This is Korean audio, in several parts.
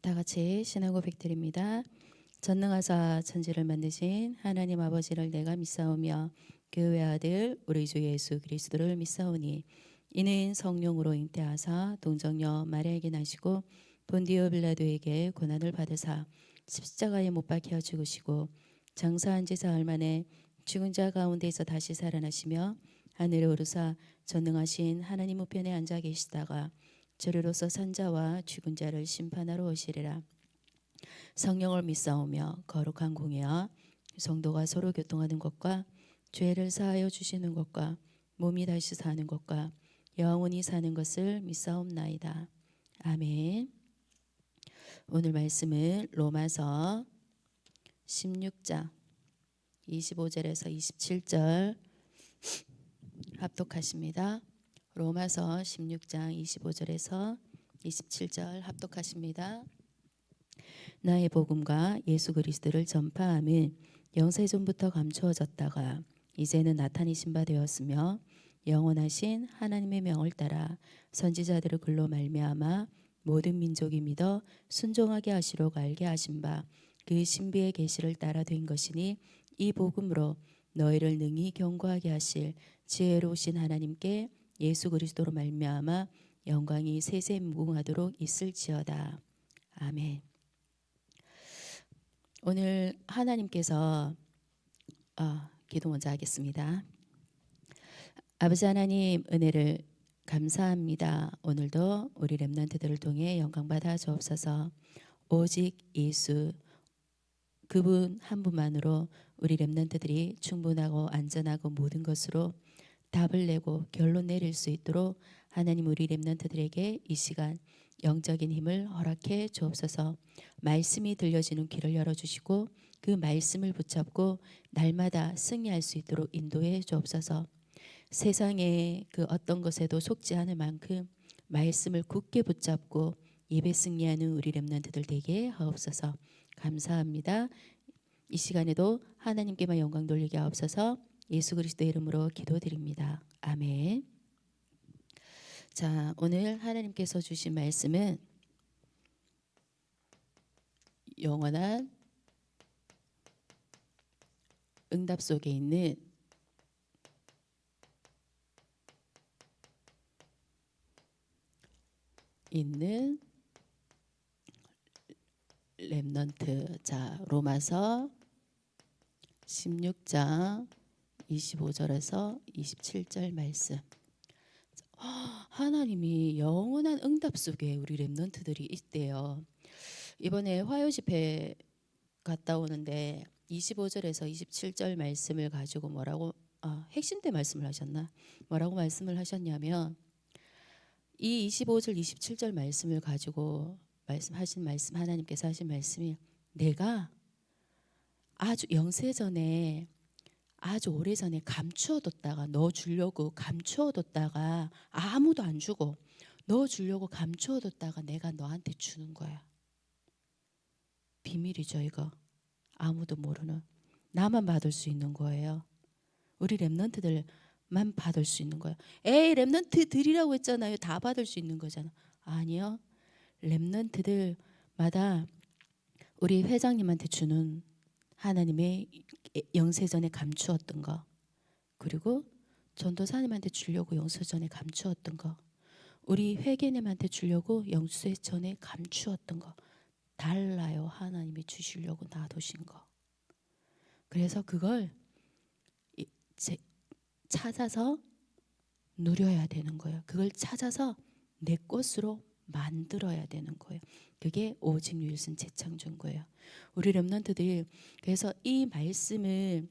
다 같이 신앙 고백드립니다. 전능하사 천지를 만드신 하나님 아버지를 내가 믿사오며 그 외아들 우리 주 예수 그리스도를 믿사오니 이는 성령으로 잉태하사 동정녀 마리아에게 나시고 본디오 빌라도에게 고난을 받으사 십자가에 못 박혀 죽으시고 장사한 지 사흘 만에 죽은 자 가운데서 다시 살아나시며 하늘에 오르사 전능하신 하나님 우편에 앉아 계시다가 저리로서 산자와 죽은 자를 심판하러 오시리라. 성령을 믿사오며 거룩한 공예와 성도가 서로 교통하는 것과 죄를 사하여 주시는 것과 몸이 다시 사는 것과 영원히 사는 것을 믿사옵나이다. 아멘. 오늘 말씀은 로마서 16장 25절에서 27절 합독하십니다. 로마서 16장 25절에서 27절 합독하십니다. 나의 복음과 예수 그리스도를 전파함은 영세전부터 감추어졌다가 이제는 나타내신 바 되었으며 영원하신 하나님의 명을 따라 선지자들의 글로 말미암아 모든 민족이 믿어 순종하게 하시려고 알게 하신 바 그 신비의 계시를 따라 된 것이니 이 복음으로 너희를 능히 경고하게 하실 지혜로우신 하나님께 예수 그리스도로 말미암아 영광이 세세 무궁하도록 있을지어다. 아멘. 오늘 하나님께서 기도 먼저 하겠습니다. 아버지 하나님 은혜를 감사합니다. 오늘도 우리 렘넌트들을 통해 영광 받아 주옵소서. 오직 예수 그분 한 분만으로 우리 렘넌트들이 충분하고 안전하고 모든 것으로 답을 내고 결론 내릴 수 있도록 하나님 우리 렘넌트들에게 이 시간 영적인 힘을 허락해 주옵소서. 말씀이 들려지는 귀를 열어주시고 그 말씀을 붙잡고 날마다 승리할 수 있도록 인도해 주옵소서. 세상의 그 어떤 것에도 속지 않을 만큼 말씀을 굳게 붙잡고 예배 승리하는 우리 렘넌트들 되게 하옵소서. 감사합니다. 이 시간에도 하나님께만 영광 돌리게 하옵소서. 예수 그리스도의 이름으로 기도드립니다. 아멘. 자, 오늘 하나님께서 주신 말씀은 영원한 응답 속에 있는 렘넌트. 자, 로마서 16장 25절에서 27절 말씀. 하나님이 영원한 응답 속에 우리 렘넌트들이 있대요. 이번에 화요 집회 갔다 오는데 25절에서 27절 말씀을 가지고 핵심대 말씀을 하셨나? 뭐라고 말씀을 하셨냐면 이 25절 27절 말씀을 가지고 하나님께서 하신 말씀이 내가 아주 영세전에 아주 오래전에 감추어뒀다가 너 주려고 감추어뒀다가 아무도 안 주고 너 주려고 감추어뒀다가 내가 너한테 주는 거야. 비밀이죠 이거. 아무도 모르는 나만 받을 수 있는 거예요. 우리 렘넌트들만 받을 수 있는 거예요. 에이 렘넌트들이라고 했잖아요. 다 받을 수 있는 거잖아. 아니요. 렘넌트들마다 우리 회장님한테 주는 하나님의 영세전에 감추었던 거, 그리고 전도사님한테 주려고 영세전에 감추었던 거, 우리 회계님한테 주려고 영세전에 감추었던 거 달라요. 하나님이 주시려고 놔두신 거. 그래서 그걸 찾아서 누려야 되는 거예요. 그걸 찾아서 내 것으로 만들어야 되는 거예요. 그게 오직 유일신 재창조인 거예요. 우리 렘넌트들 그래서 이 말씀을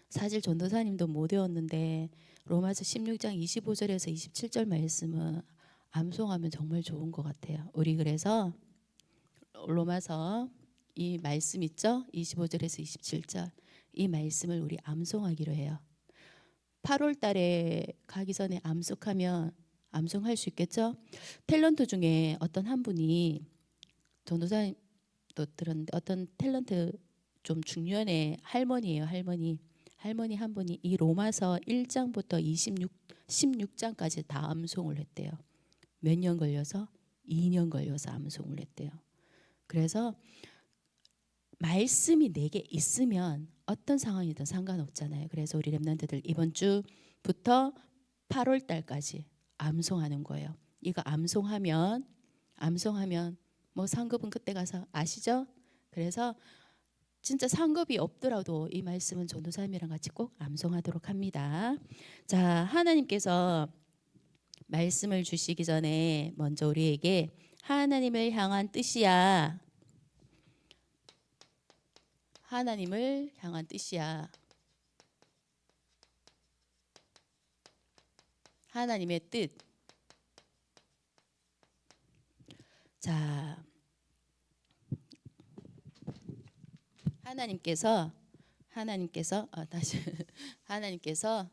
사실 전도사님도 못 외웠는데 로마서 16장 25절에서 27절 말씀은 암송하면 정말 좋은 것 같아요. 우리 그래서 로마서 이 말씀 있죠? 25절에서 27절 이 말씀을 우리 암송하기로 해요. 8월 달에 가기 전에 암송할 수 있겠죠? 탤런트 중에 어떤 한 분이 전도사님도 들었는데 어떤 탤런트 좀 중년의 할머니예요. 할머니 한 분이 이 로마서 1장부터 16장까지 다 암송을 했대요. 몇 년 걸려서? 2년 걸려서 암송을 했대요. 그래서 말씀이 내게 있으면 어떤 상황이든 상관없잖아요. 그래서 우리 렘넌트들 이번 주부터 8월 달까지 암송하는 거예요. 이거 암송하면 뭐 상급은 그때 가서 아시죠? 그래서 진짜 상급이 없더라도 이 말씀은 전도사님이랑 같이 꼭 암송하도록 합니다. 자, 하나님께서 말씀을 주시기 전에 먼저 우리에게 하나님을 향한 뜻이야. 하나님을 향한 뜻이야. 하나님의 뜻. 자, 하나님께서 다시 하나님께서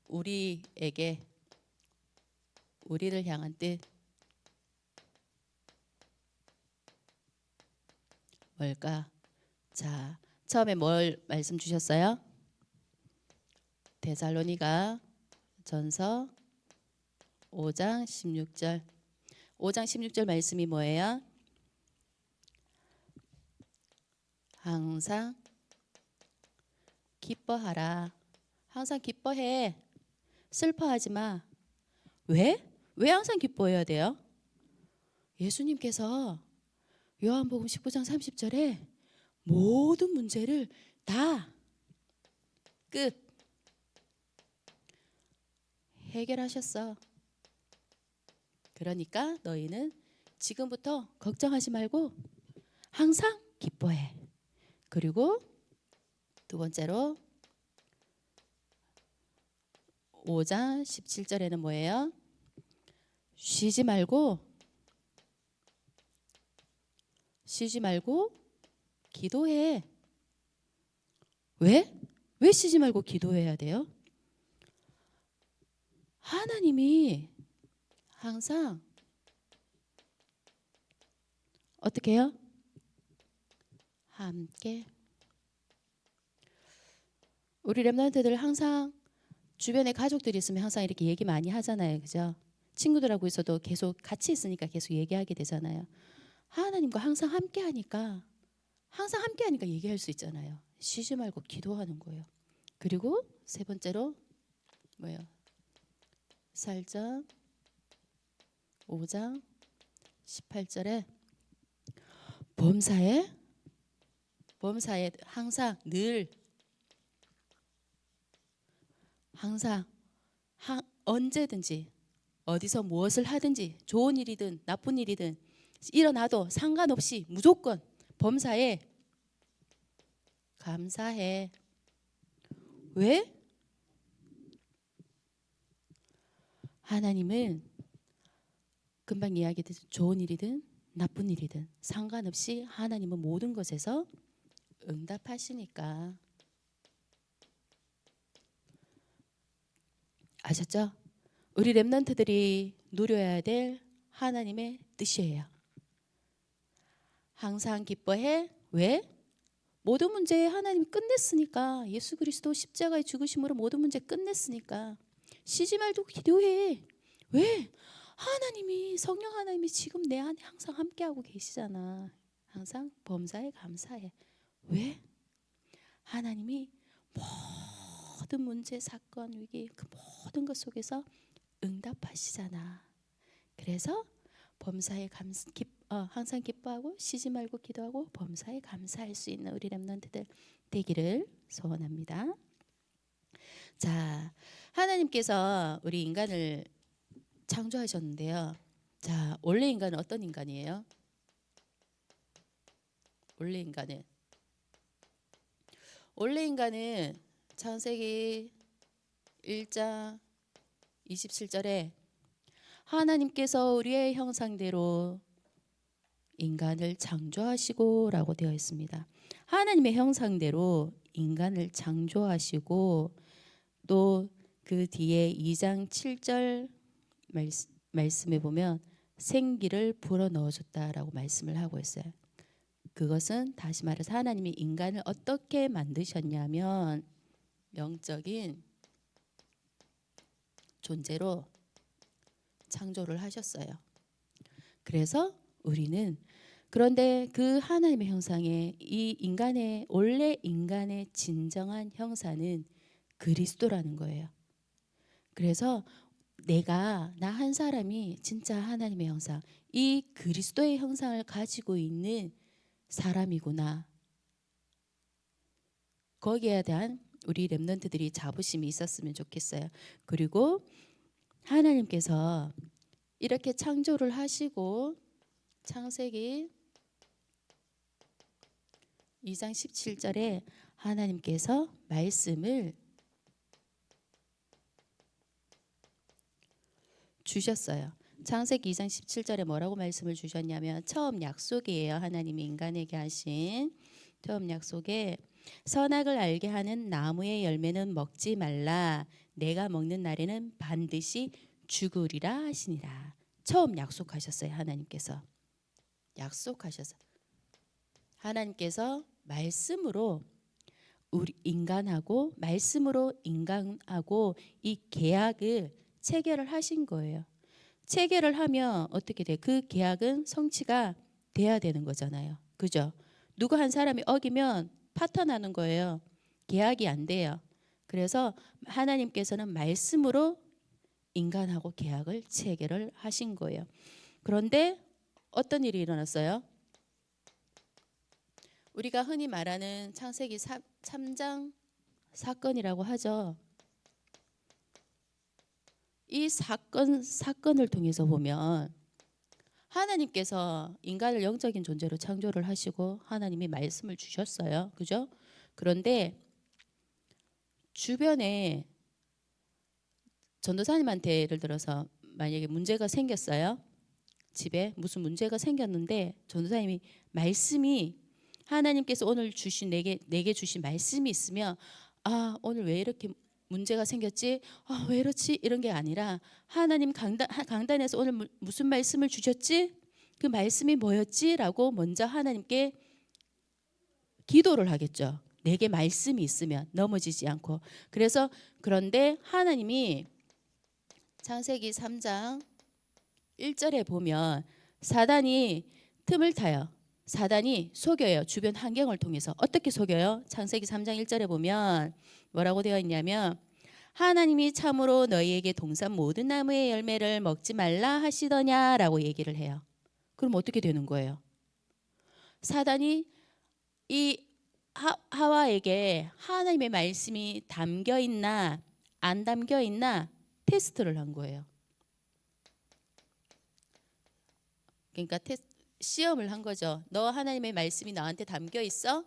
우리를 향한 뜻 뭘까? 자, 처음에 뭘 말씀 주셨어요? 데살로니가 전서 5장 16절. 5장 16절 말씀이 뭐예요? 항상 기뻐하라. 항상 기뻐해. 슬퍼하지 마. 왜? 왜 항상 기뻐해야 돼요? 예수님께서 요한복음 19장 30절에 모든 문제를 다 끝 해결하셨어. 그러니까 너희는 지금부터 걱정하지 말고 항상 기뻐해. 그리고 두 번째로 5장 17절에는 뭐예요? 쉬지 말고 기도해. 왜? 왜 쉬지 말고 기도해야 돼요? 하나님이 항상 어떻게 해요? 함께. 우리 렘넌트들 항상 주변에 가족들이 있으면 항상 이렇게 얘기 많이 하잖아요. 그죠? 친구들하고 있어도 계속 같이 있으니까 계속 얘기하게 되잖아요. 하나님과 항상 함께 하니까 얘기할 수 있잖아요. 쉬지 말고 기도하는 거예요. 그리고 세 번째로 뭐예요? 살장 5장 18절에 범사에 항상 늘 항상 언제든지 어디서 무엇을 하든지 좋은 일이든 나쁜 일이든 일어나도 상관없이 무조건 범사에 감사해. 왜? 하나님은 금방 이야기했듯이 좋은 일이든 나쁜 일이든 상관없이 하나님은 모든 것에서 응답하시니까. 아셨죠? 우리 렘넌트들이 누려야 될 하나님의 뜻이에요. 항상 기뻐해. 왜? 모든 문제 하나님이 끝냈으니까. 예수 그리스도 십자가의 죽으심으로 모든 문제 끝냈으니까. 쉬지 말고 기도해. 왜? 성령 하나님이 지금 내 안에 항상 함께하고 계시잖아. 항상 범사에 감사해. 왜? 하나님이 모든 문제, 사건, 위기 그 모든 것 속에서 응답하시잖아. 그래서 범사에 항상 기뻐하고 쉬지 말고 기도하고 범사에 감사할 수 있는 우리 렘넌트들 되기를 소원합니다. 자, 하나님께서 우리 인간을 창조하셨는데요. 자, 원래 인간은 어떤 인간이에요? 원래 인간은 창세기 1장 27절에 하나님께서 우리의 형상대로 인간을 창조하시고 라고 되어 있습니다. 하나님의 형상대로 인간을 창조하시고 또 그 뒤에 2장 7절 말씀에 보면 생기를 불어넣어줬다라고 말씀을 하고 있어요. 그것은 다시 말해서 하나님이 인간을 어떻게 만드셨냐면 영적인 존재로 창조를 하셨어요. 그래서 우리는. 그런데 그 하나님의 형상에 이 인간의 원래 인간의 진정한 형사는 그리스도라는 거예요. 그래서 나 한 사람이 진짜 하나님의 형상, 이 그리스도의 형상을 가지고 있는 사람이구나. 거기에 대한 우리 렘넌트들이 자부심이 있었으면 좋겠어요. 그리고 하나님께서 이렇게 창조를 하시고 창세기 2장 17절에 하나님께서 말씀을 주셨어요. 창세기 2장 17절에 뭐라고 말씀을 주셨냐면 처음 약속이에요. 하나님이 인간에게 하신 처음 약속에 선악을 알게 하는 나무의 열매는 먹지 말라. 내가 먹는 날에는 반드시 죽으리라 하시니라. 처음 약속하셨어요. 하나님께서. 약속하셨어요. 하나님께서 말씀으로 우리 인간하고 말씀으로 인간하고 이 계약을 체결을 하신 거예요. 체결을 하면 어떻게 돼? 그 계약은 성취가 돼야 되는 거잖아요. 그죠? 누구 한 사람이 어기면 파탄나는 거예요. 계약이 안 돼요. 그래서 하나님께서는 말씀으로 인간하고 계약을 체결을 하신 거예요. 그런데 어떤 일이 일어났어요? 우리가 흔히 말하는 창세기 3장 사건이라고 하죠. 이 사건을 통해서 보면 하나님께서 인간을 영적인 존재로 창조를 하시고 하나님이 말씀을 주셨어요. 그죠? 그런데 주변에 전도사님한테 예를 들어서 만약에 문제가 생겼어요. 집에 무슨 문제가 생겼는데 전도사님이 말씀이 하나님께서 오늘 주신 내게 주신 말씀이 있으면 아 오늘 왜 이렇게 문제가 생겼지? 아, 왜 이렇지? 이런 게 아니라 하나님 강단에서 오늘 무슨 말씀을 주셨지? 그 말씀이 뭐였지? 라고 먼저 하나님께 기도를 하겠죠. 내게 말씀이 있으면 넘어지지 않고. 그래서 그런데 하나님이 창세기 3장 1절에 보면 사단이 틈을 타요. 사단이 속여요. 주변 환경을 통해서. 어떻게 속여요? 창세기 3장 1절에 보면 뭐라고 되어 있냐면 하나님이 참으로 너희에게 동산 모든 나무의 열매를 먹지 말라 하시더냐라고 얘기를 해요. 그럼 어떻게 되는 거예요? 사단이 이 하와에게 하나님의 말씀이 담겨 있나 안 담겨 있나 테스트를 한 거예요. 그러니까 시험을 한 거죠. 너 하나님의 말씀이 나한테 담겨 있어?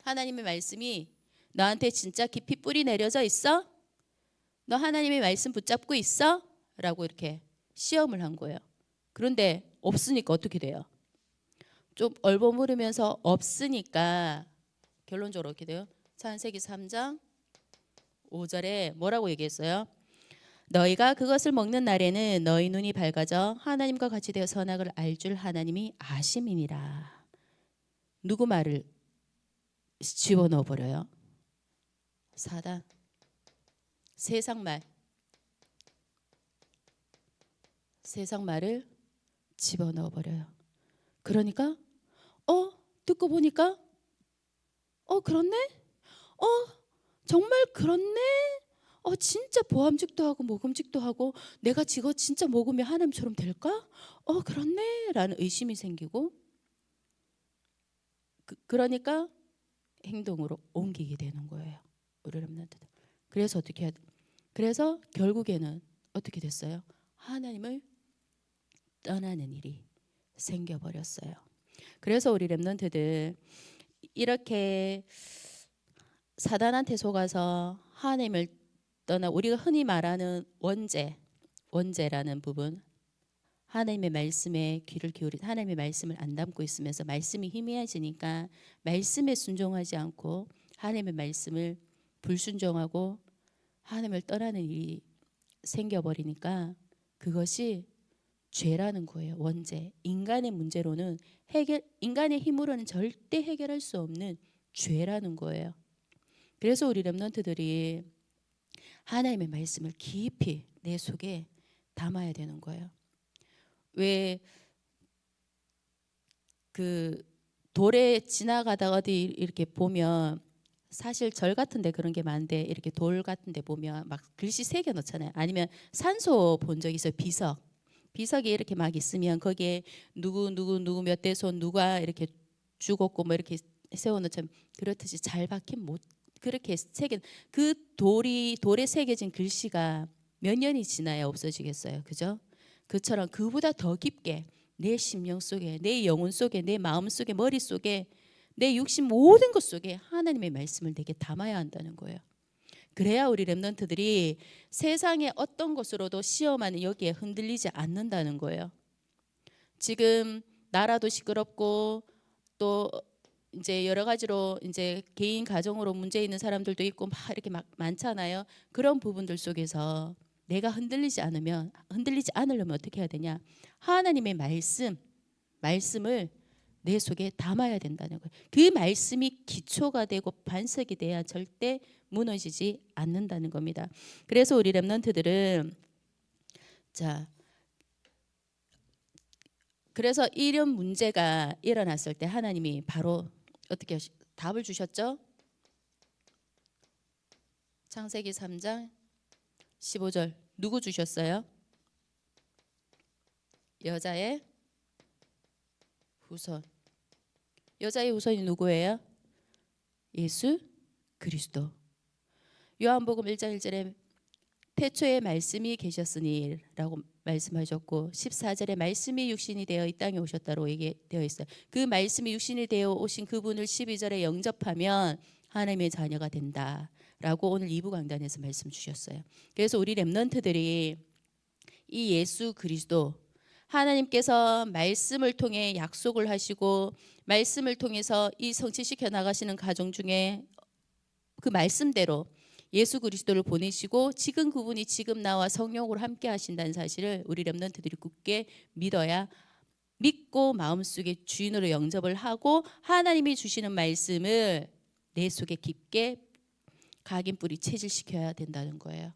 하나님의 말씀이 너한테 진짜 깊이 뿌리 내려져 있어? 너 하나님의 말씀 붙잡고 있어? 라고 이렇게 시험을 한 거예요. 그런데 없으니까 어떻게 돼요? 좀 얼버무리면서 없으니까 결론적으로 어떻게 돼요? 창세기 3장 5절에 뭐라고 얘기했어요? 너희가 그것을 먹는 날에는 너희 눈이 밝아져 하나님과 같이 되어 선악을 알 줄 하나님이 아심이니라. 누구 말을 집어넣어 버려요? 사단. 세상 말을 집어넣어 버려요. 그러니까 듣고 보니까 그렇네? 어 정말 그렇네? 진짜 보암직도 하고 모금직도 하고 내가 지거 진짜 먹으면 하나님처럼 될까? 그렇네? 라는 의심이 생기고 그러니까 행동으로 옮기게 되는 거예요. 우리 렘넌트들. 그래서 어떻게 해야 돼? 그래서 결국에는 어떻게 됐어요? 하나님을 떠나는 일이 생겨버렸어요. 그래서 우리 렘넌트들 이렇게 사단한테 속아서 하나님을 떠나 우리가 흔히 말하는 원죄라는 부분 하나님의 말씀에 귀를 기울이 하나님의 말씀을 안 담고 있으면서 말씀이 희미해지니까 말씀에 순종하지 않고 하나님의 말씀을 불순종하고 하나님을 떠나는 일이 생겨버리니까 그것이 죄라는 거예요. 원죄. 인간의 문제로는 인간의 힘으로는 절대 해결할 수 없는 죄라는 거예요. 그래서 우리 렘넌트들이 하나님의 말씀을 깊이 내 속에 담아야 되는 거예요. 왜 그 돌에 지나가다가 어디 이렇게 보면 사실 절 같은데 그런 게 많은데 이렇게 돌 같은데 보면 막 글씨 새겨 놓잖아요. 아니면 산소 본 적 있어요. 비석이 이렇게 막 있으면 거기에 누구 몇 대 손 누가 이렇게 죽었고 뭐 이렇게 세워놓자면 그렇듯이 잘 박힌 못 그렇게 새긴 그 돌에 새겨진 글씨가 몇 년이 지나야 없어지겠어요. 그죠? 그처럼 그보다 더 깊게 내 심령 속에 내 영혼 속에 내 마음 속에 머리 속에 내 육신 모든 것 속에 하나님의 말씀을 내게 담아야 한다는 거예요. 그래야 우리 렘넌트들이 세상의 어떤 것으로도 시험하는 여기에 흔들리지 않는다는 거예요. 지금 나라도 시끄럽고 또 이제 여러 가지로 이제 개인 가정으로 문제 있는 사람들도 있고 막 이렇게 막 많잖아요. 그런 부분들 속에서 내가 흔들리지 않으려면 어떻게 해야 되냐? 하나님의 말씀을 내 속에 담아야 된다는 거예요. 그 말씀이 기초가 되고 반석이 돼야 절대 무너지지 않는다는 겁니다. 그래서 우리 렘넌트들은 자 그래서 이런 문제가 일어났을 때 하나님이 바로 어떻게 답을 주셨죠? 창세기 3장 15절 누구 주셨어요? 여자의 후손. 여자의 후손이 누구예요? 예수 그리스도. 요한복음 1장 1절에 태초에 말씀이 계셨으니 라고 말씀하셨고 14절에 말씀이 육신이 되어 이 땅에 오셨다고 얘기되어 있어요. 그 말씀이 육신이 되어 오신 그분을 12절에 영접하면 하나님의 자녀가 된다 라고 오늘 2부 강단에서 말씀 주셨어요. 그래서 우리 렘넌트들이 이 예수 그리스도 하나님께서 말씀을 통해 약속을 하시고 말씀을 통해서 이 성취시켜 나가시는 가정 중에 그 말씀대로 예수 그리스도를 보내시고 지금 그분이 지금 나와 성령으로 함께 하신다는 사실을 우리 렘넌트들이 굳게 믿고 마음속에 주인으로 영접을 하고 하나님이 주시는 말씀을 내 속에 깊게 각인 뿌리 체질시켜야 된다는 거예요.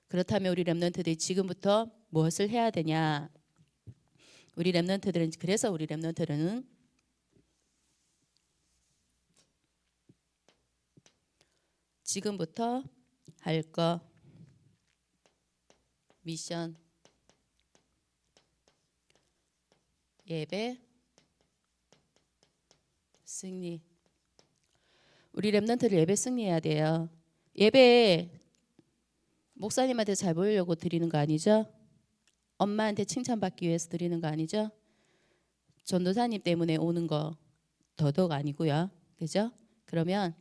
그렇다면 우리 렘넌트들이 지금부터 무엇을 해야 되냐? 그래서 우리 렘넌트들은 지금부터 할 거 미션 예배 승리. 우리 렘넌트들 예배 승리해야 돼요. 예배 목사님한테 잘 보이려고 드리는 거 아니죠? 엄마한테 칭찬받기 위해서 드리는 거 아니죠? 전도사님 때문에 오는 거 더더욱 아니고요. 그죠? 그러면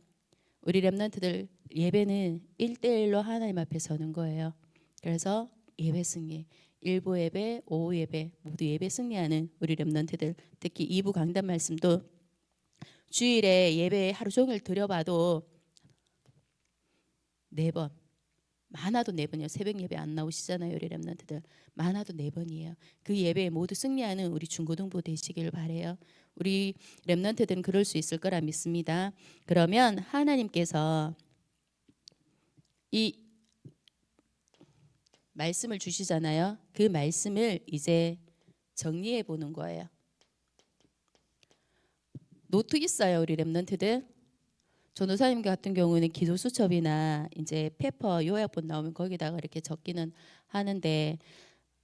우리 렘넌트들 예배는 1대1로 하나님 앞에 서는 거예요. 그래서 예배 승리, 일부 예배, 오후 예배 모두 예배 승리하는 우리 렘넌트들, 특히 2부 강단 말씀도 주일에 예배 하루 종일 드려봐도 4번, 많아도 4번이요. 새벽 예배 안 나오시잖아요. 우리 렘넌트들 많아도 4번이에요. 그 예배에 모두 승리하는 우리 중고등부 되시길 바래요. 우리 렘넌트들은 그럴 수 있을 거라 믿습니다. 그러면 하나님께서 이 말씀을 주시잖아요. 그 말씀을 이제 정리해 보는 거예요. 노트 있어요, 우리 렘넌트들. 전도사님 같은 경우는 기도 수첩이나 이제 페퍼 요약본 나오면 거기다가 이렇게 적기는 하는데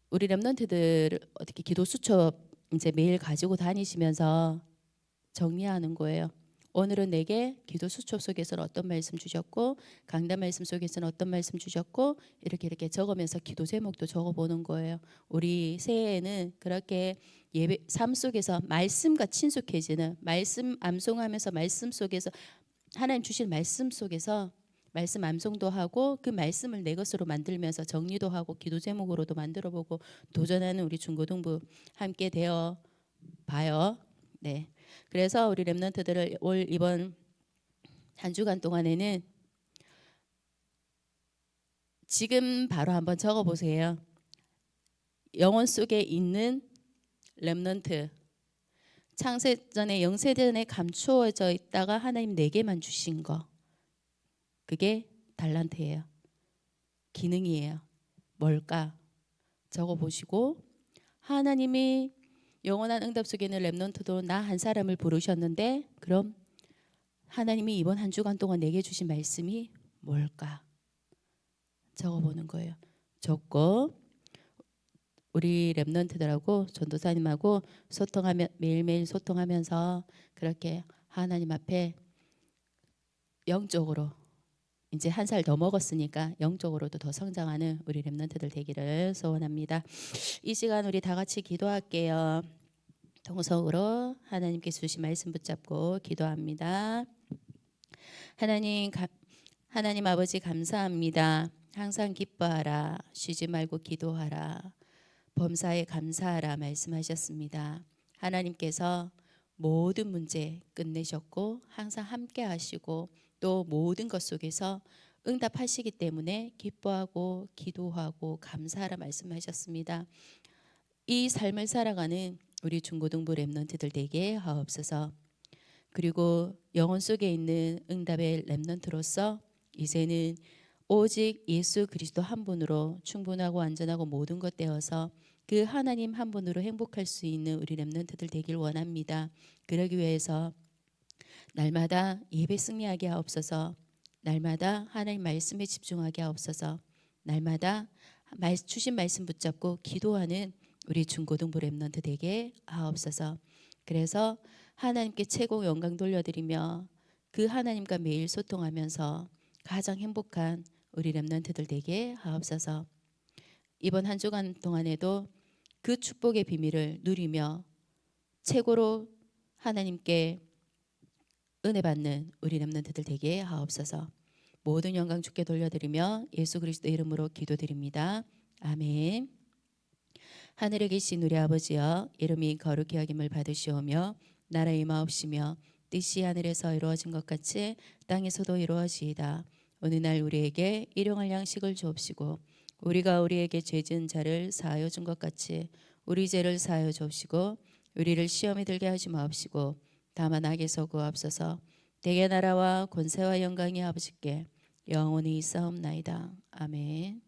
우리 렘넌트들 어떻게 기도 수첩 이제 매일 가지고 다니시면서 정리하는 거예요. 오늘은 내게 기도 수첩 속에서는 어떤 말씀 주셨고 강단 말씀 속에서는 어떤 말씀 주셨고 이렇게 적으면서 기도 제목도 적어보는 거예요. 우리 새해에는 그렇게 예배 삶 속에서 말씀과 친숙해지는 말씀 암송하면서 말씀 속에서 하나님 주신 말씀 속에서 말씀 암송도 하고 그 말씀을 내 것으로 만들면서 정리도 하고 기도 제목으로도 만들어보고 도전하는 우리 중고등부 함께 되어 봐요. 네. 그래서 우리 렘넌트들을 이번 한 주간 동안에는 지금 바로 한번 적어보세요. 영혼 속에 있는 렘넌트 창세전에 영세전에 감추어져 있다가 하나님 내게만 주신 거 그게 달란트예요. 기능이에요. 뭘까? 적어보시고 하나님이 영원한 응답 속에 있는 렘넌트도 나 한 사람을 부르셨는데 그럼 하나님이 이번 한 주간 동안 내게 주신 말씀이 뭘까? 적어보는 거예요. 적고 우리 렘넌트들하고 전도사님하고 소통하며 매일매일 소통하면서 그렇게 하나님 앞에 영적으로 이제 한 살 더 먹었으니까 영적으로도 더 성장하는 우리 렘넌트들 되기를 소원합니다. 이 시간 우리 다 같이 기도할게요. 통성으로 하나님께 주신 말씀 붙잡고 기도합니다. 하나님 하나님 아버지 감사합니다. 항상 기뻐하라. 쉬지 말고 기도하라. 범사에 감사하라 말씀하셨습니다. 하나님께서 모든 문제 끝내셨고 항상 함께 하시고 또 모든 것 속에서 응답하시기 때문에 기뻐하고 기도하고 감사하라 말씀하셨습니다. 이 삶을 살아가는 우리 중고등부 렘넌트들 되게 하옵소서. 그리고 영혼 속에 있는 응답의 렘넌트로서 이제는 오직 예수 그리스도 한 분으로 충분하고 완전하고 모든 것 되어서 그 하나님 한 분으로 행복할 수 있는 우리 렘넌트들 되길 원합니다. 그러기 위해서 날마다 예배 승리하게 하옵소서. 날마다 하나님 말씀에 집중하게 하옵소서. 날마다 주신 말씀 붙잡고 기도하는 우리 중고등부 렘넌트 되게 하옵소서. 그래서 하나님께 최고 영광 돌려드리며 그 하나님과 매일 소통하면서 가장 행복한 우리 렘넌트들 되게 하옵소서. 이번 한 주간 동안에도 그 축복의 비밀을 누리며 최고로 하나님께 은혜 받는 우리 렘넌트들 되게 하옵소서. 모든 영광 주께 돌려드리며 예수 그리스도 이름으로 기도드립니다. 아멘. 하늘에 계신 우리 아버지여, 이름이 거룩히 여김을 받으시오며 나라의 임하옵시며 뜻이 하늘에서 이루어진 것 같이 땅에서도 이루어지이다. 오늘 날 우리에게 일용할 양식을 주옵시고 우리가 우리에게 죄 지은 자를 사하여 준 것 같이 우리 죄를 사하여 주옵시고 우리를 시험에 들게 하지 마옵시고 다만 악에서 구하옵소서. 대개 나라와 권세와 영광이 아버지께 영원히 있사옵나이다. 아멘.